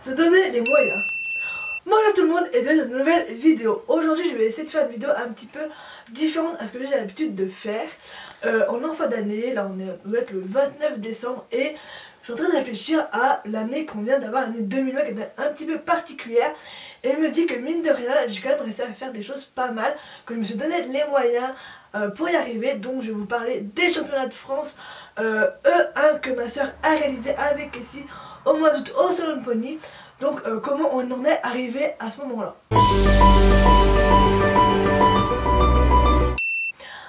Se donner les moyens. Bonjour tout le monde et bienvenue dans une nouvelle vidéo. Aujourd'hui je vais essayer de faire une vidéo un petit peu différente à ce que j'ai l'habitude de faire. On est en fin d'année, là on doit être le 29 décembre et je suis en train de réfléchir à l'année qu'on vient d'avoir, l'année 2020 qui est un petit peu particulière. Et je me dis que mine de rien j'ai quand même réussi à faire des choses pas mal, que je me suis donné les moyens pour y arriver. Donc je vais vous parler des championnats de France E1 que ma soeur a réalisé avec Cassie au mois d'août au Salon de Pony. Donc comment on en est arrivé à ce moment là.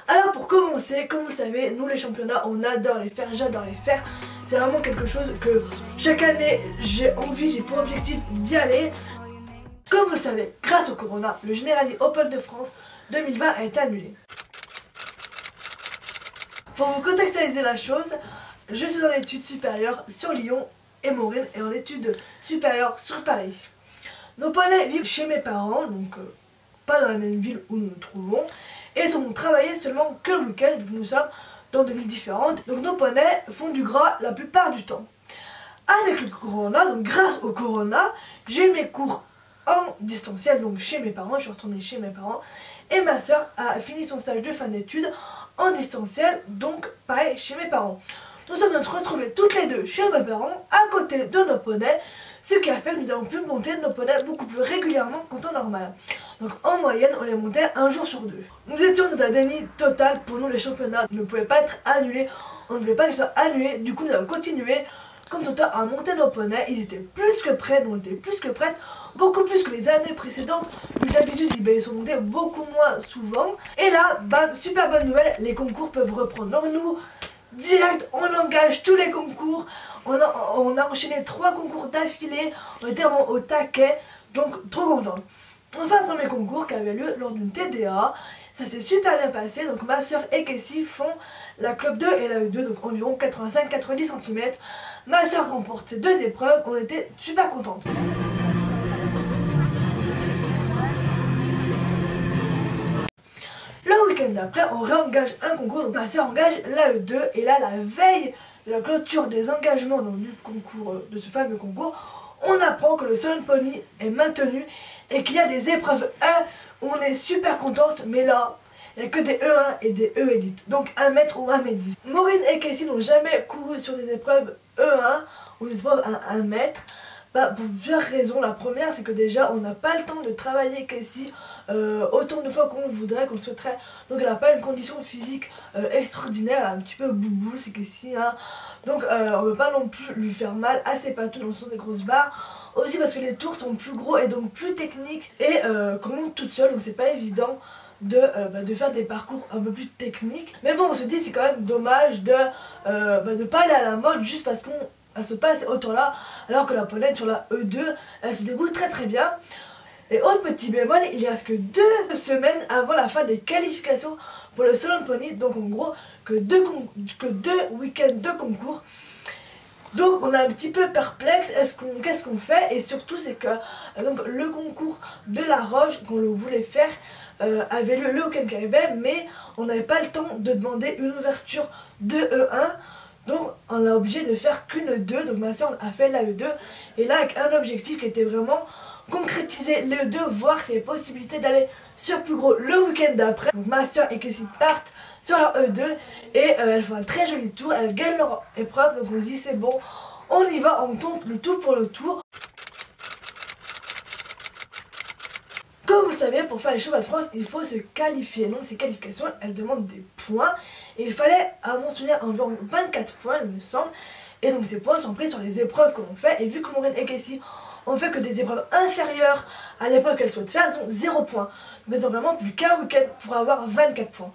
Alors pour commencer, comme vous le savez, nous les championnats on adore les faire, j'adore les faire. C'est vraiment quelque chose que chaque année j'ai envie, j'ai pour objectif d'y aller. Comme vous le savez, grâce au Corona, le Generali Open de France 2020 a été annulé. Pour vous contextualiser la chose, je suis en études supérieures sur Lyon et Maureen est en études supérieures sur Paris. Nos poneys vivent chez mes parents, donc pas dans la même ville où nous nous trouvons, et sont travaillés seulement que le week-end vu que nous sommes dans deux villes différentes. Donc nos poneys font du gras la plupart du temps. Avec le Corona, donc grâce au Corona, j'ai eu mes cours en distanciel, donc chez mes parents, je suis retournée chez mes parents, et ma soeur a fini son stage de fin d'études en distanciel, donc pareil chez mes parents. Nous sommes donc retrouvés toutes les deux chez mes parents, à côté de nos poneys, ce qui a fait que nous avons pu monter nos poneys beaucoup plus régulièrement qu'en temps normal. Donc en moyenne, on les montait un jour sur deux. Nous étions dans un déni total, pour nous les championnats ne pouvaient pas être annulés, on ne voulait pas qu'ils soient annulés, du coup nous avons continué comme tout le temps à monter nos poneys, ils étaient plus que prêts, nous on était plus que prêtes, beaucoup plus que les années précédentes, où d'habitude ils sont montés beaucoup moins souvent. Et là, bam, super bonne nouvelle, les concours peuvent reprendre. Donc nous, direct, on engage tous les concours, on a enchaîné 3 concours d'affilée, on était vraiment au taquet, donc trop content. Enfin, le premier concours qui avait lieu lors d'une TDA, ça s'est super bien passé, donc ma soeur et Cassie font la club 2 et la E2, donc environ 85-90 cm. Ma soeur remporte ces deux épreuves, on était super contents. Le week-end d'après, on réengage un concours, donc ma soeur engage la E2, et là, la veille de la clôture des engagements donc, du concours, de ce fameux concours, on apprend que le Salon de Pony est maintenu et qu'il y a des épreuves 1 où on est super contente, mais là, il n'y a que des E1 et des E élite, donc 1 mètre ou 1 mètre 10. Maureen et Cassie n'ont jamais couru sur des épreuves E1 ou des épreuves à 1 mètre. Pour plusieurs raisons. La première, c'est que déjà on n'a pas le temps de travailler Cassie autant de fois qu'on le voudrait, qu'on le souhaiterait. Donc elle n'a pas une condition physique extraordinaire, elle est un petit peu bouboule, c'est Cassie, hein. Donc on ne veut pas non plus lui faire mal à ses patous, donc ce sont des grosses barres. Aussi parce que les tours sont plus gros et donc plus techniques et qu'on monte toute seule, donc c'est pas évident de faire des parcours un peu plus techniques. Mais bon, on se dit c'est quand même dommage de pas aller à la mode juste parce qu'on se passe autant là, alors que la poney sur la E2 elle se débrouille très très bien. Et autre petit bémol, il reste que 2 semaines avant la fin des qualifications pour le Salon de Pony, donc en gros que deux week-ends de concours. Donc on est un petit peu perplexe, qu'est-ce qu'on fait? Et surtout c'est que donc, le concours de la Roche qu'on voulait faire avait lieu le week-end qui arrivait, mais on n'avait pas le temps de demander une ouverture de E1. Donc on a obligé de faire qu'une E2, donc ma soeur a fait la E2, et là avec un objectif qui était vraiment concrétiser les E2, voir s'il y avait possibilité d'aller sur plus gros le week-end d'après. Donc ma soeur et Cassie partent sur leur E2 et elles font un très joli tour, elles gagnent leur épreuve, donc on se dit c'est bon, on y va, on tente le tout pour le tour. Comme vous le savez, pour faire les championnats de France, il faut se qualifier. Donc ces qualifications, elles demandent des points. Et il fallait, à mon souvenir, environ 24 points, il me semble. Et donc ces points sont pris sur les épreuves que l'on fait. Et vu que Maureen et Cassie ont fait que des épreuves inférieures à l'épreuve qu'elles souhaitent faire, elles ont 0 points. Donc elles ont vraiment plus qu'un week-end pour avoir 24 points.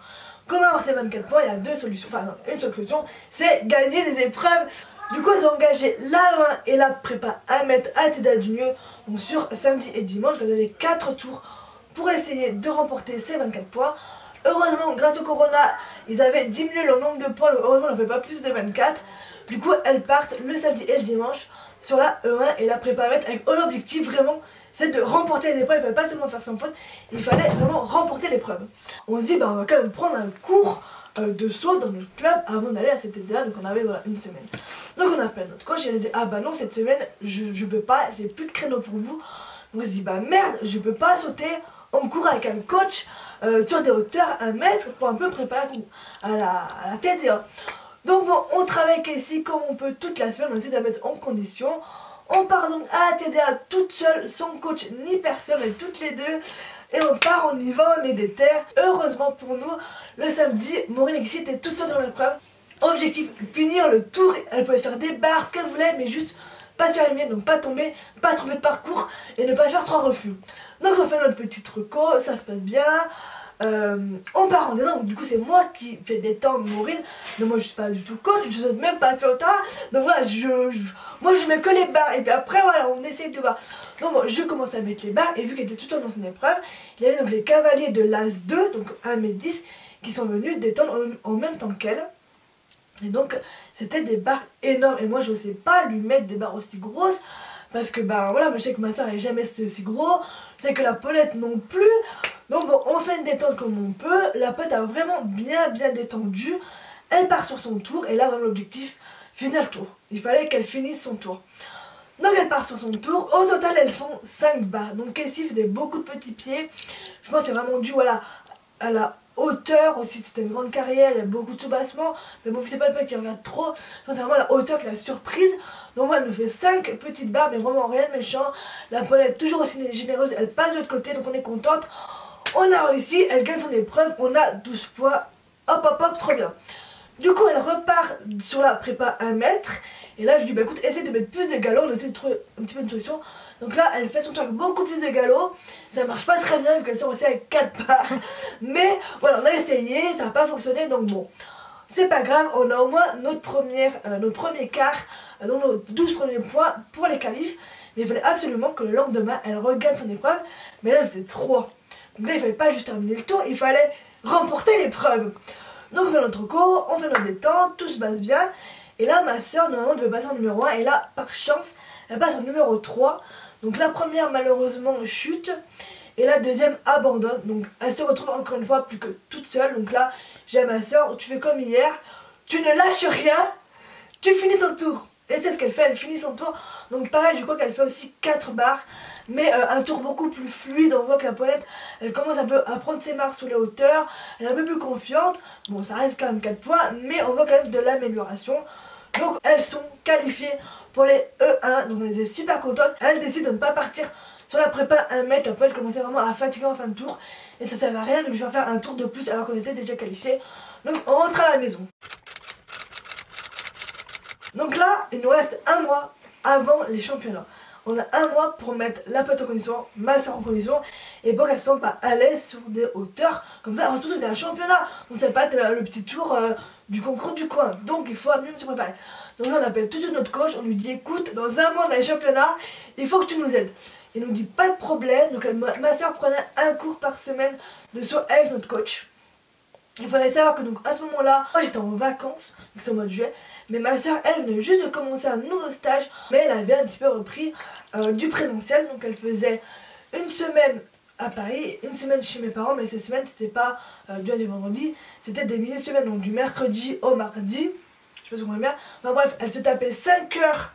Comment avoir ces 24 points? Il y a deux solutions. Enfin non, une seule solution, c'est gagner des épreuves. Du coup, elles ont engagé la 1 et la prépa 1 mètre à Tédadieu, donc sur samedi et dimanche. Elles avaient 4 tours pour essayer de remporter ces 24 points. Heureusement, grâce au Corona, ils avaient diminué le nombre de points. Heureusement, on ne fait pas plus de 24. Du coup, elles partent le samedi et le dimanche sur la E1 et la prépa 1 mètre avec l'objectif vraiment, c'est de remporter les épreuves. Il ne fallait pas seulement faire sans faute, il fallait vraiment remporter l'épreuve. On se dit, on va quand même prendre un cours de saut dans notre club avant d'aller à cette TDA, donc on avait voilà, une semaine. Donc on appelle notre coach et elle dit ah bah non cette semaine je peux pas, j'ai plus de créneau pour vous. Donc on se dit bah merde je peux pas sauter en cours avec un coach sur des hauteurs 1 mètre pour un peu préparer à la TDA. Donc bon on travaille ici comme on peut toute la semaine, on essaie de la mettre en condition. On part donc à la TDA toute seule, sans coach ni personne, et toutes les deux. Et on part, on y va, on est déter. Heureusement pour nous, le samedi, Maureen et Casey étaient toutes seules dans l'épreuve. Objectif, finir le tour. Elle pouvait faire des barres, ce qu'elle voulait, mais juste pas se faire éliminer, donc pas tomber, pas se tromper de parcours et ne pas faire 3 refus. Donc on fait notre petite reco, ça se passe bien. On part en détente, donc du coup c'est moi qui fais détendre Maureen, mais moi je suis pas du tout coach, je saute même pas sur le terrain, donc voilà, moi je mets que les barres, et puis après voilà, on essaye de voir. Donc bon, je commence à mettre les barres, et vu qu'elle était tout le temps dans son épreuve, il y avait donc les cavaliers de l'As 2, donc 1m10, qui sont venus détendre en même temps qu'elle. Et donc c'était des barres énormes, et moi je n'osais pas lui mettre des barres aussi grosses, parce que bah voilà, je sais que ma soeur elle est jamais aussi gros, je sais que la Paulette non plus. Donc bon, on fait une détente comme on peut. La pote a vraiment bien détendu. Elle part sur son tour et là vraiment l'objectif, finir le tour. Il fallait qu'elle finisse son tour. Donc elle part sur son tour. Au total elles font 5 barres. Donc Casey faisait beaucoup de petits pieds. Je pense que c'est vraiment dû voilà, à la hauteur aussi. C'était une grande carrière, il y a beaucoup de soubassement. Mais bon, c'est pas le pote qui regarde trop. Je pense que c'est vraiment la hauteur qui est la surprise. Donc moi elle me fait 5 petites barres, mais vraiment rien de méchant. La Paulette toujours aussi généreuse, elle passe de l'autre côté, donc on est contente. On a réussi, elle gagne son épreuve, on a 12 points, hop hop hop, trop bien. Du coup elle repart sur la prépa 1 mètre, et là je lui dis bah écoute essaie de mettre plus de galop, on essaie de trouver un petit peu une solution. Donc là elle fait son tour avec beaucoup plus de galop, ça marche pas très bien vu qu'elle sort aussi avec 4 barres. Mais voilà on a essayé, ça n'a pas fonctionné donc bon. C'est pas grave, on a au moins notre premier quart, donc nos 12 premiers points pour les qualifs. Mais il fallait absolument que le lendemain elle regagne son épreuve, mais là c'était 3. Donc là il fallait pas juste terminer le tour, il fallait remporter l'épreuve. Donc on fait notre cours, on fait notre détente, tout se passe bien. Et là ma soeur normalement devait passer en numéro 1 et là par chance elle passe en numéro 3. Donc la première malheureusement chute et la deuxième abandonne. Donc elle se retrouve encore une fois plus que toute seule. Donc là j'ai à ma soeur, tu fais comme hier, tu ne lâches rien, tu finis ton tour. Et c'est ce qu'elle fait, elle finit son tour. Donc pareil, je crois qu'elle fait aussi 4 barres. Mais un tour beaucoup plus fluide. On voit que la Paulette, elle commence un peu à prendre ses marques sous les hauteurs. Elle est un peu plus confiante. Bon, ça reste quand même 4 points, mais on voit quand même de l'amélioration. Donc elles sont qualifiées pour les E1. Donc on était super contentes. Elle décide de ne pas partir sur la prépa 1 mètre. La Paulette commençait vraiment à fatiguer en fin de tour. Et ça ne servait à rien de lui faire un tour de plus alors qu'on était déjà qualifiés. Donc on rentre à la maison. Donc là, il nous reste 1 mois avant les championnats. On a 1 mois pour mettre la pote en condition, ma soeur en condition, et pour qu'elle ne se sente pas à l'aise sur des hauteurs comme ça. Alors surtout c'est un championnat, donc ça va pas être le petit tour du concours du coin. Donc il faut mieux se préparer. Donc là on appelle tout de suite notre coach, on lui dit écoute, dans 1 mois on a les championnats, il faut que tu nous aides. Il nous dit pas de problème, donc ma soeur prenait 1 cours par semaine de saut avec notre coach. Il fallait savoir que donc à ce moment-là, moi j'étais en vacances, donc c'est au mois de juillet, mais ma soeur elle venait juste de commencer un nouveau stage, mais elle avait un petit peu repris du présentiel, donc elle faisait 1 semaine à Paris, 1 semaine chez mes parents, mais ces semaines c'était pas du lundi au vendredi, c'était des milieux de semaine, donc du mercredi au mardi, je sais pas si vous comprenez bien, enfin bref, elle se tapait 5 heures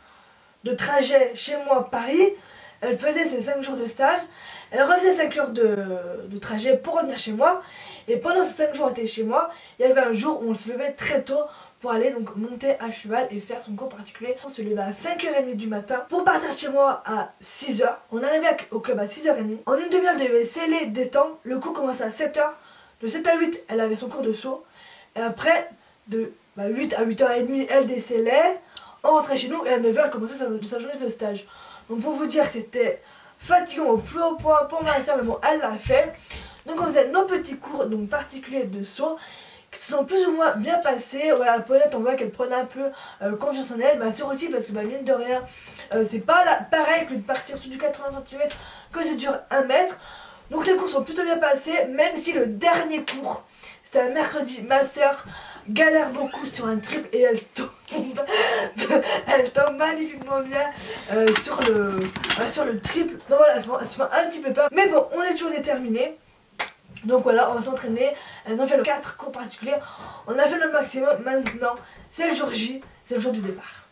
de trajet chez moi à Paris, elle faisait ses 5 jours de stage, elle refaisait 5 heures de trajet pour revenir chez moi. Et pendant ces 5 jours elle était chez moi, il y avait un jour où on se levait très tôt pour aller donc monter à cheval et faire son cours particulier. On se levait à 5h30 du matin pour partir de chez moi à 6h. On arrivait au club à 6h30. En une demi-heure, elle devait sceller des temps. Le cours commençait à 7h. De 7 à 8, elle avait son cours de saut. Et après, de 8 à 8h30, elle décellait. On rentrait chez nous et à 9h, elle commençait sa journée de stage. Donc pour vous dire que c'était fatigant au plus haut point pour ma soeur, mais bon, elle l'a fait. Donc on faisait nos petits cours donc particuliers de saut qui se sont plus ou moins bien passés. Voilà, la Paulette, on voit qu'elle prenait un peu confiance en elle. Ma soeur aussi, parce que mine de rien, c'est pas pareil que de partir sur du 80 cm que ça dure 1 mètre. Donc les cours sont plutôt bien passés, même si le dernier cours, c'était un mercredi, ma soeur galère beaucoup sur un triple et elle tombe magnifiquement bien sur le triple. Donc voilà, elle se fait un petit peu peur. Mais bon, on est toujours déterminés. Donc voilà, on va s'entraîner. Elles ont fait le 4 cours particuliers. On a fait le maximum. Maintenant, c'est le jour J, c'est le jour du départ.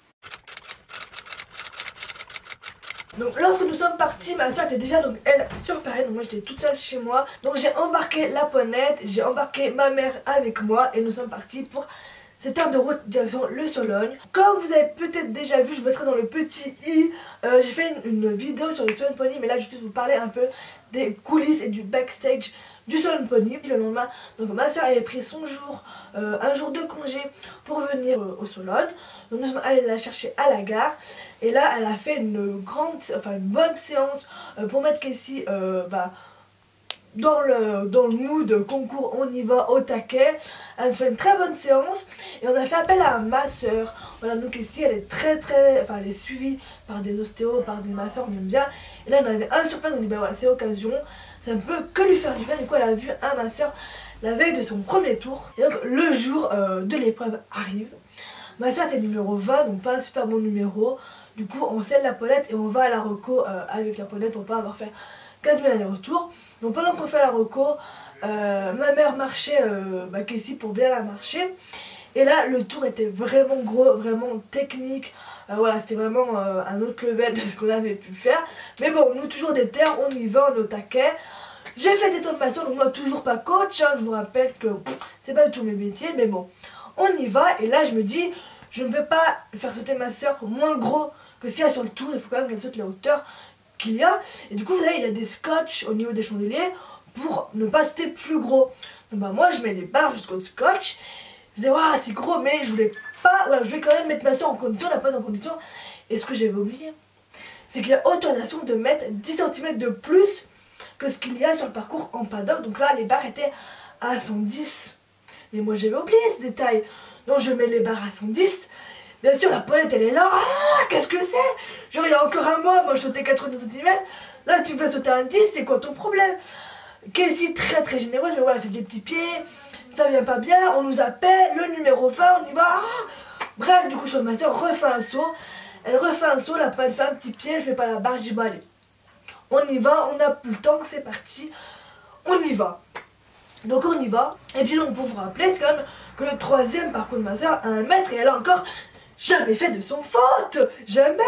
Donc lorsque nous sommes partis, ma soeur était déjà donc elle sur Paris, donc moi j'étais toute seule chez moi. Donc j'ai embarqué la poinette, j'ai embarqué ma mère avec moi et nous sommes partis pour cette heure de route direction le Sologne. Comme vous avez peut-être déjà vu, je mettrai dans le petit i, j'ai fait une vidéo sur le Sologne Pony, mais là je vais vous parler un peu des coulisses et du backstage du Sologne Pony. Le lendemain, donc ma soeur avait pris son jour, un jour de congé pour venir au Sologne. Donc nous sommes allés la chercher à la gare. Et là elle a fait une bonne séance pour mettre Casey dans le mood concours, on y va au taquet. Elle se fait une très bonne séance et on a fait appel à un masseur. Voilà, donc ici elle est elle est suivie par des ostéos, par des masseurs, on aime bien. Et là on avait un sur place, on dit ben voilà, c'est l'occasion, ça ne peut que lui faire du bien. Du coup elle a vu un masseur la veille de son premier tour. Et donc le jour de l'épreuve arrive. Ma soeur était numéro 20, donc pas un super bon numéro. Du coup on scelle la pollette et on va à la reco avec la pollette pour pas avoir fait 15 000 allers-retours. Donc pendant qu'on fait la reco, ma mère marchait Casey pour bien la marcher. Et là le tour était vraiment gros, vraiment technique. Voilà, c'était vraiment un autre level de ce qu'on avait pu faire. Mais bon, nous toujours des terres, on y va, on est au taquet. J'ai fait des tours de masseur, donc moi toujours pas coach, hein, je vous rappelle que c'est pas du tout mes métiers, mais bon, on y va. Et là je me dis, je ne peux pas faire sauter ma soeur moins gros que ce qu'il y a sur le tour, il faut quand même qu'elle saute la hauteur qu'il y a. Et du coup vous savez, il y a des scotch au niveau des chandeliers pour ne pas sauter plus gros. Donc bah moi je mets les barres jusqu'au scotch. Je disais waouh c'est gros, mais je voulais pas, voilà, je vais quand même mettre ma soeur en condition, la pose en condition. Et ce que j'avais oublié, c'est qu'il y a autorisation de mettre 10 cm de plus que ce qu'il y a sur le parcours en paddock. Donc là les barres étaient à 110. Mais moi j'avais oublié ce détail. Donc je mets les barres à 110. Bien sûr la poilette elle est là. Ah, qu'est-ce que c'est? Genre il y a encore un mois, moi je sautais 80 cm. Là tu me fais sauter un 10, c'est quoi ton problème? Casey très généreuse, mais voilà, elle fait des petits pieds. Ça vient pas bien, on nous appelle, le numéro 20, on y va. Ah, bref, du coup ma soeur refait un saut. Elle refait un saut, la poilette fait un petit pied, je fais pas la barre, je dis bah allez. On y va, on n'a plus le temps, c'est parti. On y va. Donc on y va. Et puis donc pour vous rappeler, c'est quand même que le troisième parcours de ma soeur a 1 mètre et elle a encore jamais fait de son faute. Jamais.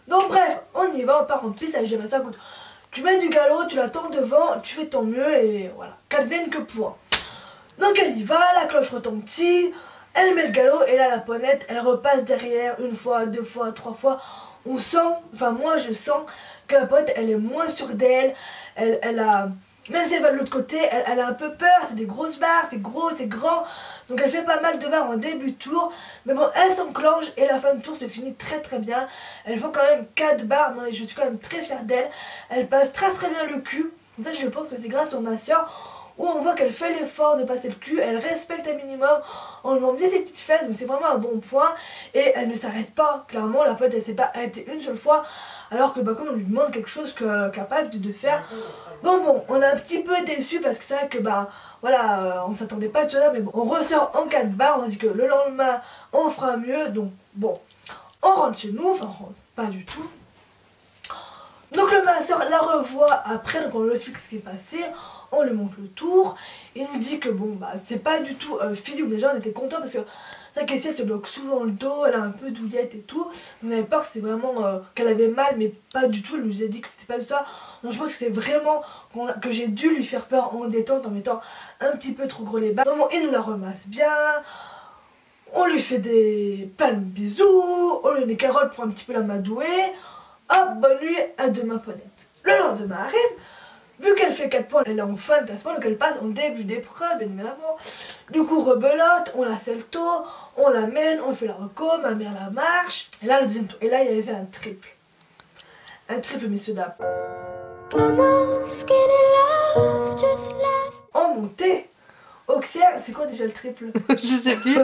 Donc bref, on y va, on part en piste. Allez, j'ai ma soeur, écoute, tu mets du galop, tu l'attends devant, tu fais ton mieux et voilà. Qu'advienne que pourra. Donc elle y va, la cloche retentit, elle met le galop et là la poinette, elle repasse derrière 1 fois, 2 fois, 3 fois. On sent, enfin moi je sens que la poinette elle est moins sûre d'elle, elle a... Même si elle va de l'autre côté, elle a un peu peur, c'est des grosses barres, c'est gros, c'est grand. Donc elle fait pas mal de barres en début de tour. Mais bon, elle s'enclenche et la fin de tour se finit très bien. Elle fait quand même 4 barres, moi je suis quand même très fière d'elle. Elle passe très bien le cul. Donc ça je pense que c'est grâce à ma soeur. Où on voit qu'elle fait l'effort de passer le cul, elle respecte un minimum, on lui montre bien ses petites fesses, donc c'est vraiment un bon point. Et elle ne s'arrête pas, clairement, la pote elle s'est pas arrêtée une seule fois. Alors que comme on lui demande quelque chose capable de faire. Donc bon, on est un petit peu déçu parce que c'est vrai que voilà, on s'attendait pas à tout ça, mais bon, on ressort en 4 barres, on se dit que le lendemain on fera mieux, donc bon, on rentre chez nous, enfin pas du tout. Donc le masseur la revoit après, donc on lui explique ce qui est passé, on lui montre le tour, il nous dit que bon c'est pas du tout physique, déjà on était content parce que sa Casey elle se bloque souvent le dos, elle a un peu douillette et tout, on avait peur que c'était vraiment qu'elle avait mal, mais pas du tout, elle nous a dit que c'était pas tout ça. Donc je pense que c'est vraiment que j'ai dû lui faire peur en détente, en mettant un petit peu trop gros les barres. Donc bon, il nous la remasse bien, on lui fait plein de bisous, on lui donne des carottes pour un petit peu la madouer. Hop, bonne nuit, à demain poinette. Le lendemain arrive, vu qu'elle fait 4 points, elle est en fin de classement, donc elle passe en début d'épreuve, bien évidemment. Du coup, rebelote, on la selle tôt, on l'amène, on fait la reco, ma mère la marche. Et là, le deuxième tour, et là, il avait fait un triple. Un triple, messieurs, dames. En montée, Auxerre, c'est quoi déjà le triple? Je sais plus.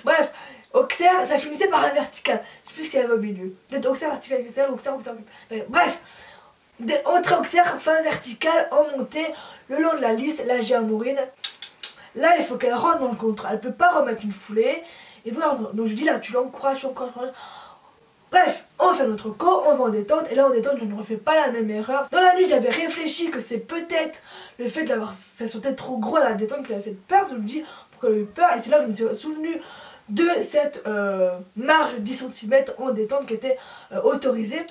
Bref, Auxerre, ça finissait par un vertical. Je sais plus ce qu'il y avait au milieu. Peut-être Auxerre, vertical, Auxerre. Bref, entrée Auxerre, fin verticale, en montée, le long de la liste, là j'ai Amorine. Là, il faut qu'elle rentre dans le contrat. Elle peut pas remettre une foulée. Et voilà, donc je dis là, tu l'encourages. Bref, On fait notre cours, on va en détente, et là en détente je ne refais pas la même erreur. Dans la nuit j'avais réfléchi que c'est peut-être le fait de l'avoir fait sauter trop gros à la détente qui lui a fait peur, je me dis pourquoi il a eu peur, et c'est là que je me suis souvenu de cette marge de 10 cm en détente qui était autorisée.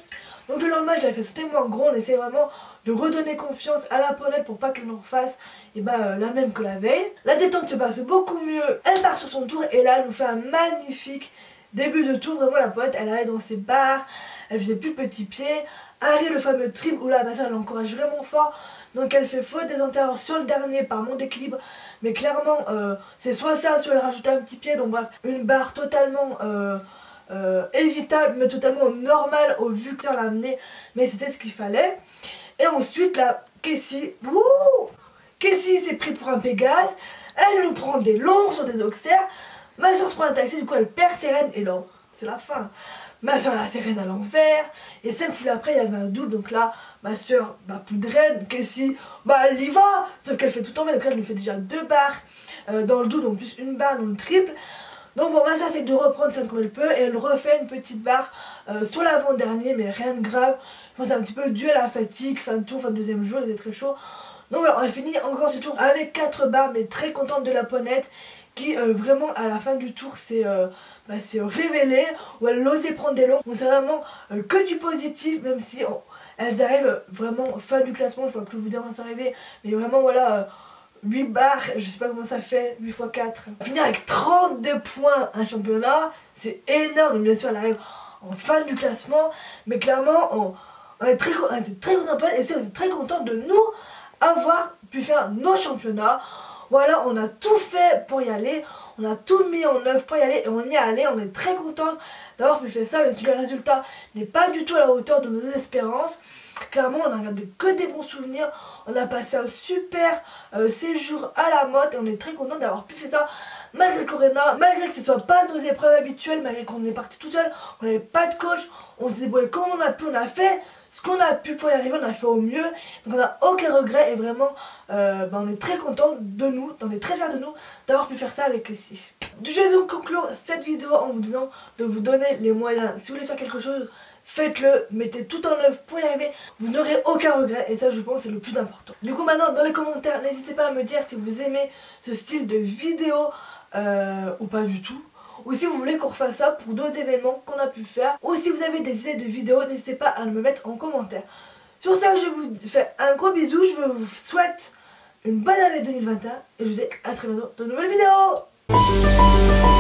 Donc le lendemain j'avais fait sauter moins gros, on essaie vraiment de redonner confiance à la ponette pour pas qu'elle nous refasse la même que la veille. La détente se passe beaucoup mieux, elle part sur son tour et là elle nous fait un magnifique début de tour. Vraiment la ponette elle allait dans ses barres, elle faisait plus petit pied, arrive le fameux triple où là ma soeur elle encourage vraiment fort. Donc elle fait faute des antérieurs sur le dernier par manque d'équilibre. Mais clairement c'est soit ça, soit elle rajoute un petit pied. Donc bref, une barre totalement évitable mais totalement normale au vu que ça l'a amené. Mais c'était ce qu'il fallait. Et ensuite là, Casey s'est pris pour un Pégase. Elle nous prend des longs sur des auxerres. Ma soeur se prend un taxi, du coup elle perd ses rênes. Et là, c'est la fin. Ma soeur a ses rênes à l'envers. Et 5 fois après, il y avait un double. Donc là, ma soeur, plus de rênes. Casey, elle y va. Sauf qu'elle fait tout en bas. Donc là, elle nous fait déjà 2 barres dans le double. En plus, une barre dans le triple. Donc bon, ma soeur essaie de reprendre ça comme elle peut. Et elle refait une petite barre sur l'avant-dernier. Mais rien de grave. Je pense que c'est un petit peu dû à la fatigue. Fin de tour, fin de deuxième jour. Il était très chaud. Donc voilà, elle finit encore ce tour avec 4 barres. Mais très contente de la ponette. Qui vraiment à la fin du tour s'est révélée, où elle osait prendre des longs. Donc c'est vraiment que du positif, même si elles arrivent vraiment fin du classement. Je ne vois plus vous dire où elles sont arrivées, mais vraiment voilà 8 barres, je sais pas comment ça fait, 8 x 4. Finir avec 32 points un championnat, c'est énorme. Bien sûr elle arrive en fin du classement, mais clairement on était très contents et aussi on était très contents de nous avoir pu faire nos championnats. Voilà, on a tout fait pour y aller, on a tout mis en œuvre pour y aller et on y est allé, on est très content d'avoir pu faire ça, même si le résultat n'est pas du tout à la hauteur de nos espérances. Clairement, on a regardé que des bons souvenirs, on a passé un super séjour à la motte et on est très content d'avoir pu faire ça malgré le corona, malgré que ce ne soit pas nos épreuves habituelles, malgré qu'on est parti tout seul, on n'avait pas de coach, on s'est débrouillé comme on a pu, on a fait ce qu'on a pu pour y arriver, on a fait au mieux, donc on n'a aucun regret et vraiment on est très content de nous, on est très fiers de nous d'avoir pu faire ça avec Casey. Je vais donc conclure cette vidéo en vous disant de vous donner les moyens. Si vous voulez faire quelque chose, faites-le, mettez tout en œuvre pour y arriver, vous n'aurez aucun regret et ça je pense c'est le plus important. Du coup maintenant dans les commentaires n'hésitez pas à me dire si vous aimez ce style de vidéo ou pas du tout. Ou si vous voulez qu'on refasse ça pour d'autres événements qu'on a pu faire. Ou si vous avez des idées de vidéos, n'hésitez pas à me mettre en commentaire. Sur ça, je vous fais un gros bisou. Je vous souhaite une bonne année 2021. Et je vous dis à très bientôt dans de nouvelles vidéos.